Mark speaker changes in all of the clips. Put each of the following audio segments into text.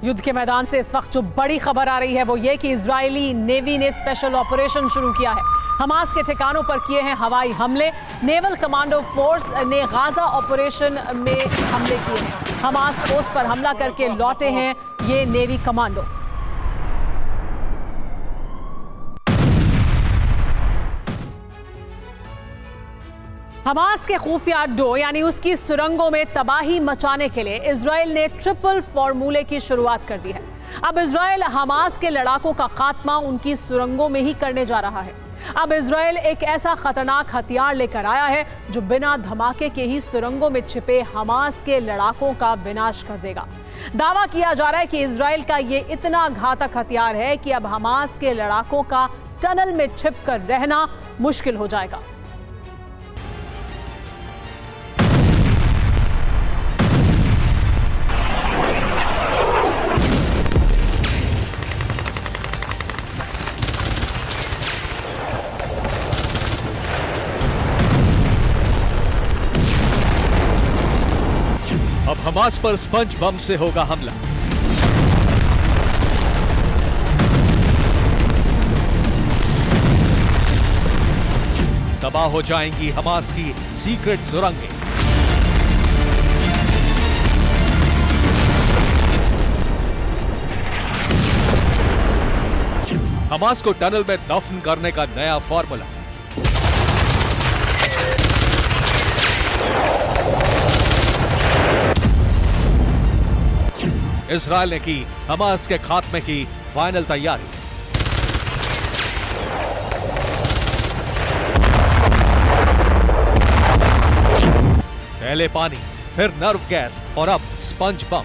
Speaker 1: युद्ध के मैदान से इस वक्त जो बड़ी खबर आ रही है वो ये कि इजरायली नेवी ने स्पेशल ऑपरेशन शुरू किया है। हमास के ठिकानों पर किए हैं हवाई हमले। नेवल कमांडो फोर्स ने गाजा ऑपरेशन में हमले किए हैं। हमास पोस्ट पर हमला करके लौटे हैं ये नेवी कमांडो। हमास के खुफिया अड्डों यानी उसकी सुरंगों में तबाही मचाने के लिए इजराइल ने ट्रिपल फॉर्मूले की शुरुआत कर दी है। अब इजराइल हमास के लड़ाकों का खात्मा उनकी सुरंगों में ही करने जा रहा है। अब इजराइल एक ऐसा खतरनाक हथियार लेकर आया है जो बिना धमाके के ही सुरंगों में छिपे हमास के लड़ाकों का विनाश कर देगा। दावा किया जा रहा है कि इजराइल का ये इतना घातक हथियार है कि अब हमास के लड़ाकों का टनल में छिपकर रहना मुश्किल हो जाएगा।
Speaker 2: अब हमास पर स्पंज बम से होगा हमला। तबाह हो जाएंगी हमास की सीक्रेट सुरंगें। हमास को टनल में दफन करने का नया फॉर्मूला। इजराइल ने की हमास के खात्मे की फाइनल तैयारी। पहले पानी, फिर नर्व गैस और अब स्पंज बम।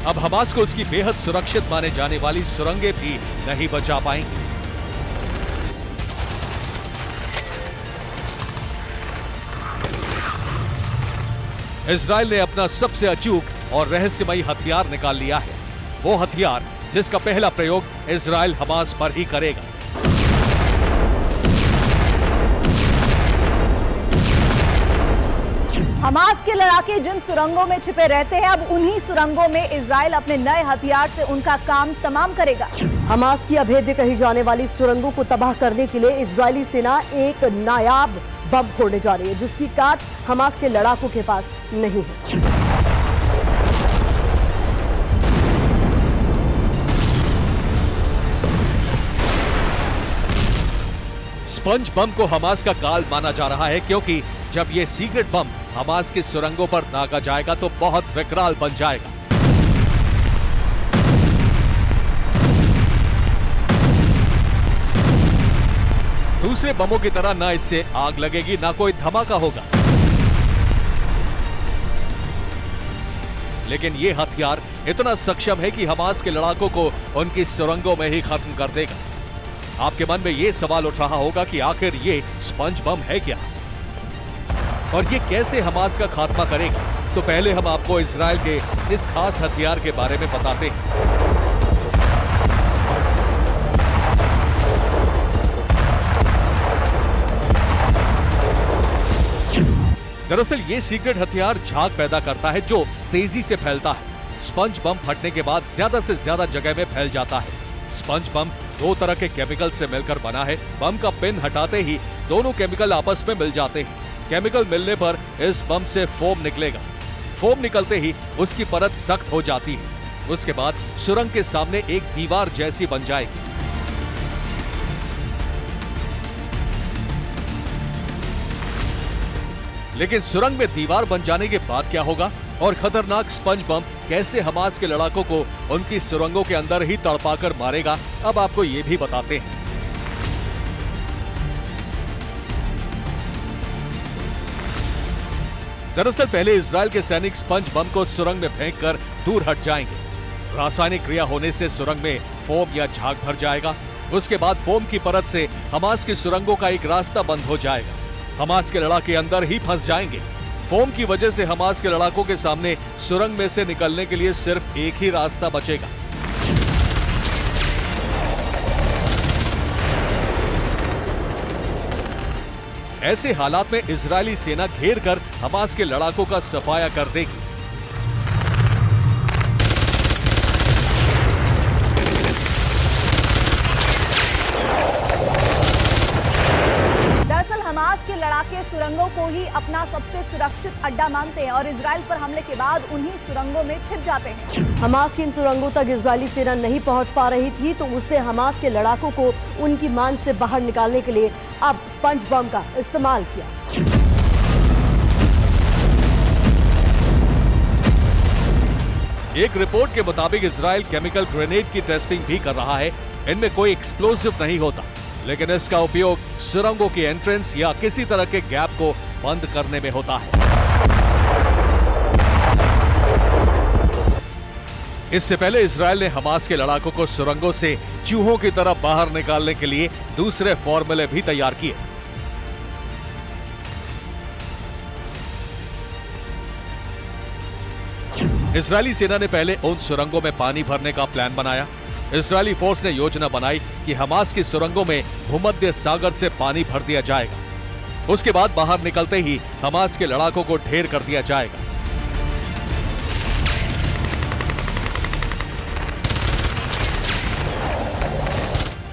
Speaker 2: अब हमास को उसकी बेहद सुरक्षित माने जाने वाली सुरंगें भी नहीं बचा पाएंगी। इजराइल ने अपना सबसे अचूक और रहस्यमयी हथियार निकाल लिया है। वो हथियार जिसका पहला प्रयोग इजराइल हमास पर ही करेगा।
Speaker 3: हमास के लड़ाके जिन सुरंगों में छिपे रहते हैं, अब उन्हीं सुरंगों में इजराइल अपने नए हथियार से उनका काम तमाम करेगा। हमास की अभेद्य कही जाने वाली सुरंगों को तबाह करने के लिए इजरायली सेना एक नायाब बम फोड़ने जा रही है, जिसकी काट हमास के लड़ाकों के पास नहीं है।
Speaker 2: स्पंज बम को हमास का काल माना जा रहा है, क्योंकि जब ये सीक्रेट बम हमास की सुरंगों पर दागा जाएगा तो बहुत विकराल बन जाएगा। दूसरे बमों की तरह ना इससे आग लगेगी ना कोई धमाका होगा, लेकिन ये हथियार इतना सक्षम है कि हमास के लड़ाकों को उनकी सुरंगों में ही खत्म कर देगा। आपके मन में ये सवाल उठ रहा होगा कि आखिर ये स्पंज बम है क्या और ये कैसे हमास का खात्मा करेगा। तो पहले हम आपको इजराइल के इस खास हथियार के बारे में बताते हैं। दरअसल ये सीक्रेट हथियार झाग पैदा करता है जो तेजी से फैलता है। स्पंज बम फटने के बाद ज्यादा से ज्यादा जगह में फैल जाता है। स्पंज बम दो तरह के केमिकल से मिलकर बना है। बम का पिन हटाते ही दोनों केमिकल आपस में मिल जाते हैं। केमिकल मिलने पर इस बम से फोम निकलेगा। फोम निकलते ही उसकी परत सख्त हो जाती है। उसके बाद सुरंग के सामने एक दीवार जैसी बन जाएगी। लेकिन सुरंग में दीवार बन जाने के बाद क्या होगा और खतरनाक स्पंज बम कैसे हमास के लड़ाकों को उनकी सुरंगों के अंदर ही तड़पाकर मारेगा, अब आपको ये भी बताते हैं। दरअसल पहले इजराइल के सैनिक स्पंज बम को सुरंग में फेंककर दूर हट जाएंगे। रासायनिक क्रिया होने से सुरंग में फोम या झाग भर जाएगा। उसके बाद फोम की परत से हमास की सुरंगों का एक रास्ता बंद हो जाएगा। हमास के लड़ाके अंदर ही फंस जाएंगे। फोम की वजह से हमास के लड़ाकों के सामने सुरंग में से निकलने के लिए सिर्फ एक ही रास्ता बचेगा। ऐसे हालात में इजरायली सेना घेर कर हमास के लड़ाकों का सफाया कर देगी।
Speaker 3: दरअसल हमास के लड़ाके सुरंगों को ही अपना सबसे सुरक्षित अड्डा मानते हैं और इजराइल पर हमले के बाद उन्हीं सुरंगों में छिप जाते हैं। हमास की इन सुरंगों तक इजरायली सेना नहीं पहुंच पा रही थी, तो उसने हमास के लड़ाकों को उनकी मान से बाहर निकालने के लिए अब स्पंज बम का इस्तेमाल किया।
Speaker 2: एक रिपोर्ट के मुताबिक इजराइल केमिकल ग्रेनेड की टेस्टिंग भी कर रहा है। इनमें कोई एक्सप्लोसिव नहीं होता, लेकिन इसका उपयोग सुरंगों की एंट्रेंस या किसी तरह के गैप को बंद करने में होता है। इससे पहले इजराइल ने हमास के लड़ाकों को सुरंगों से चूहों की तरह बाहर निकालने के लिए दूसरे फॉर्मूले भी तैयार किए। इजरायली सेना ने पहले उन सुरंगों में पानी भरने का प्लान बनाया। इजरायली फोर्स ने योजना बनाई कि हमास की सुरंगों में भूमध्य सागर से पानी भर दिया जाएगा। उसके बाद बाहर निकलते ही हमास के लड़ाकों को ढेर कर दिया जाएगा।